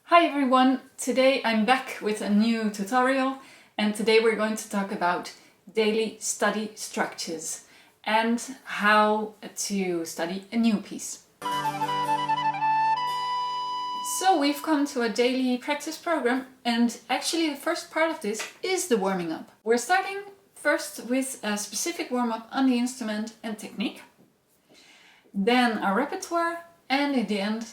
Hi everyone, today I'm back with a new tutorial and today we're going to talk about daily study structures and how to study a new piece. So we've come to a daily practice program and actually the first part of this is the warming up. We're starting first with a specific warm-up on the instrument and technique, then a repertoire and in the end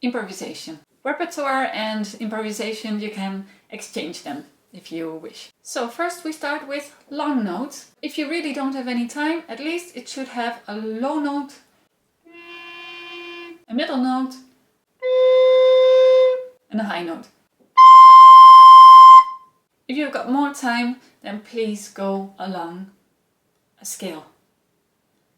improvisation. Repertoire and improvisation, you can exchange them if you wish. So first we start with long notes. If you really don't have any time, at least it should have a low note, a middle note and a high note. If you've got more time, then please go along a scale.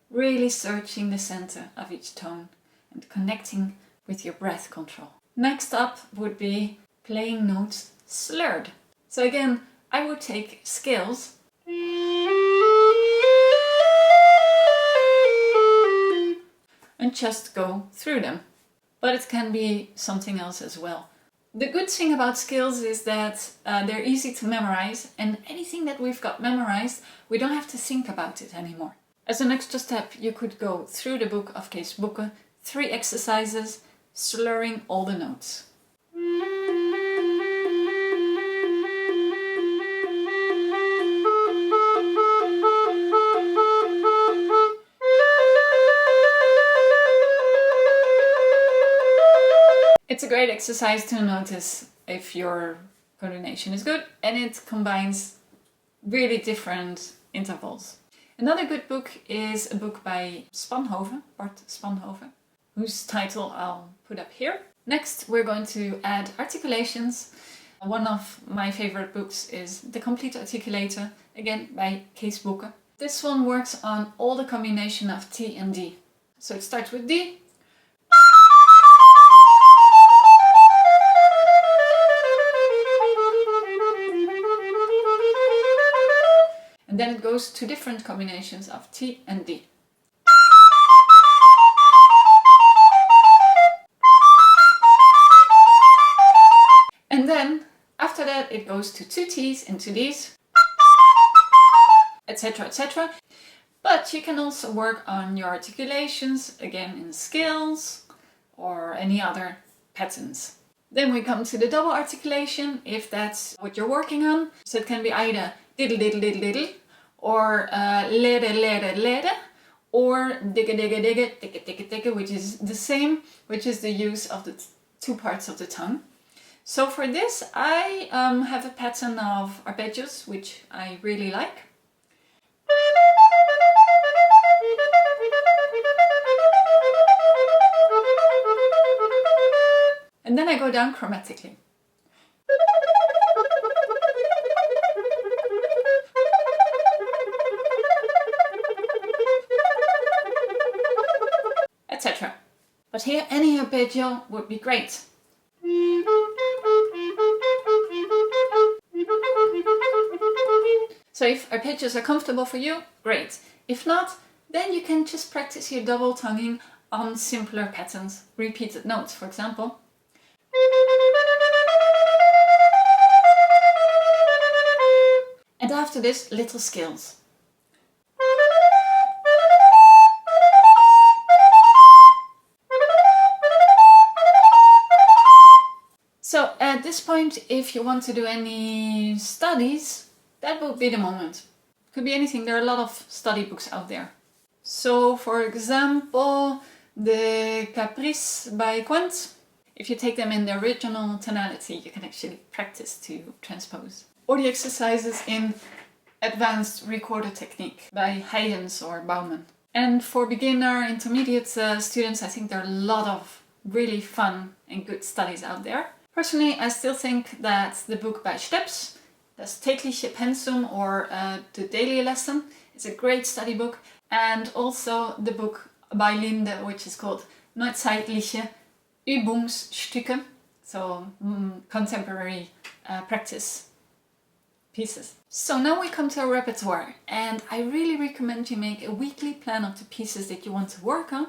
Really searching the center of each tone and connecting with your breath control. Next up would be playing notes slurred. So again, I would take scales and just go through them. But it can be something else as well. The good thing about scales is that they're easy to memorize, and anything that we've got memorized, we don't have to think about it anymore. As an extra step, you could go through the book of Kees Boeken, 3 exercises, slurring all the notes. It's a great exercise to notice if your coordination is good, and it combines really different intervals. Another good book is a book by Bart Spanhoven, whose title I'll put up here. Next, we're going to add articulations. One of my favorite books is The Complete Articulator, again by Kees Boeken. This one works on all the combination of T and D. So it starts with D, and then it goes to different combinations of T and D. And then after that it goes to 2 T's and 2 D's, etc, etc. But you can also work on your articulations, again in scales or any other patterns. Then we come to the double articulation, if that's what you're working on. So it can be either diddle diddle diddle diddle, or lede lede lede, or digge digge digge digge digge digge, which is the same, which is the use of the 2 parts of the tongue. So for this I have a pattern of arpeggios, which I really like. And then I go down chromatically. Etc. But here any arpeggio would be great. So if arpeggios are comfortable for you, great. If not, then you can just practice your double tonguing on simpler patterns, repeated notes for example. And after this, little scales. So at this point, if you want to do any studies, that would be the moment. Could be anything, there are a lot of study books out there. So for example, the Caprice by Quent. If you take them in the original tonality, you can actually practice to transpose. Or the exercises in Advanced Recorder Technique by Heijens or Baumann. And for beginner, intermediate students, I think there are a lot of really fun and good studies out there. Personally, I still think that the book by Steps, Das tägliche Pensum or The Daily Lesson, is a great study book. And also the book by Linde, which is called Neuzeitliche Übungsstücke, so contemporary practice pieces. So now we come to a repertoire, and I really recommend you make a weekly plan of the pieces that you want to work on.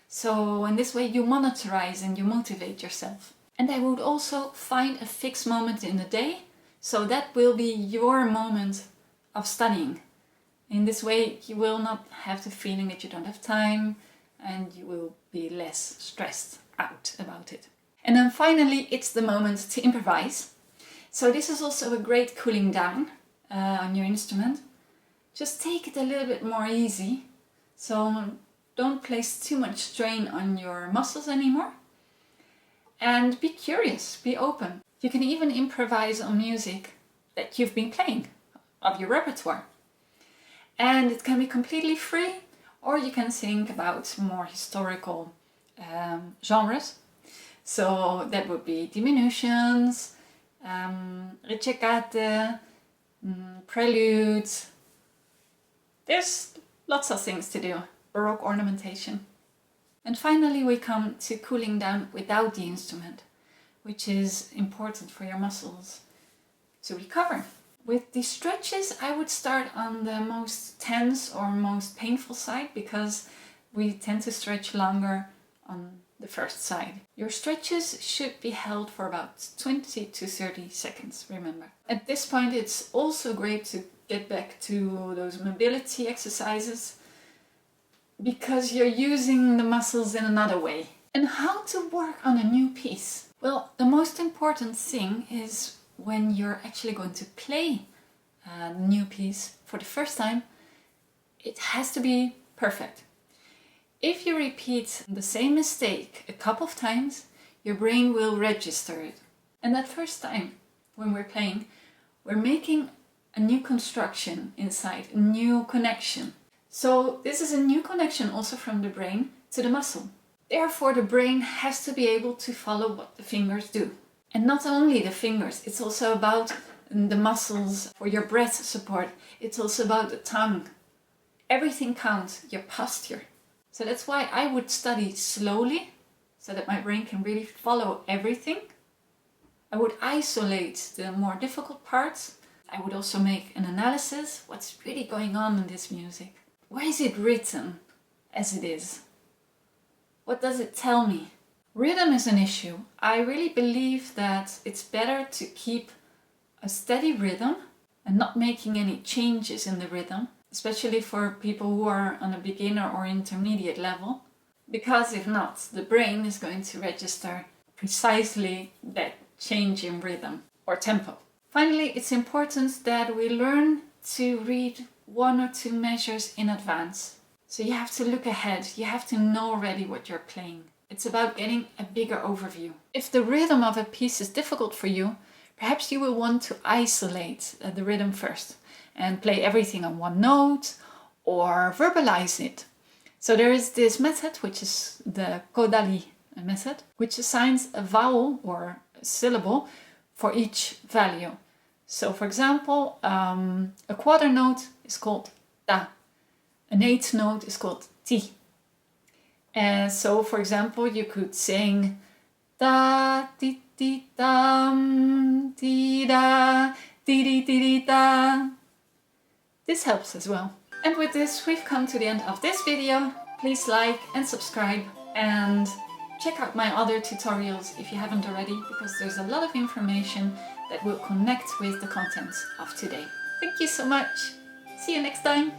So in this way you monitorize and you motivate yourself. And I would also find a fixed moment in the day, so that will be your moment of studying. In this way, you will not have the feeling that you don't have time, and you will be less stressed out about it. And then finally, it's the moment to improvise. So this is also a great cooling down on your instrument. Just take it a little bit more easy. So don't place too much strain on your muscles anymore. And be curious, be open. You can even improvise on music that you've been playing, of your repertoire. And it can be completely free, or you can think about more historical genres. So that would be diminutions, ricercate, preludes. There's lots of things to do. Baroque ornamentation. And finally we come to cooling down without the instrument, which is important for your muscles to recover. With the stretches, I would start on the most tense or most painful side, because we tend to stretch longer on the first side. Your stretches should be held for about 20 to 30 seconds, remember. At this point, it's also great to get back to those mobility exercises, because you're using the muscles in another way. And how to work on a new piece? Well, the most important thing is when you're actually going to play a new piece for the first time, it has to be perfect. If you repeat the same mistake a couple of times, your brain will register it. And that first time, when we're playing, we're making a new construction inside, a new connection. So this is a new connection also from the brain to the muscle. Therefore, the brain has to be able to follow what the fingers do. And not only the fingers, it's also about the muscles for your breath support. It's also about the tongue. Everything counts, your posture. So that's why I would study slowly, so that my brain can really follow everything. I would isolate the more difficult parts. I would also make an analysis. What's really going on in this music? Why is it written as it is? What does it tell me? Rhythm is an issue. I really believe that it's better to keep a steady rhythm and not making any changes in the rhythm, especially for people who are on a beginner or intermediate level, because if not, the brain is going to register precisely that change in rhythm or tempo. Finally, it's important that we learn to read 1 or 2 measures in advance. So you have to look ahead, you have to know already what you're playing. It's about getting a bigger overview. If the rhythm of a piece is difficult for you, perhaps you will want to isolate the rhythm first and play everything on one note or verbalize it. So there is this method, which is the Kodali method, which assigns a vowel or a syllable for each value. So for example, a quarter note is called ta, an eighth note is called ti. And so for example, you could sing da ti ti dam ti da ti di ti di da. This helps as well. And with this, we've come to the end of this video. Please like and subscribe, and check out my other tutorials if you haven't already, because there's a lot of information that will connect with the content of today. Thank you so much. See you next time.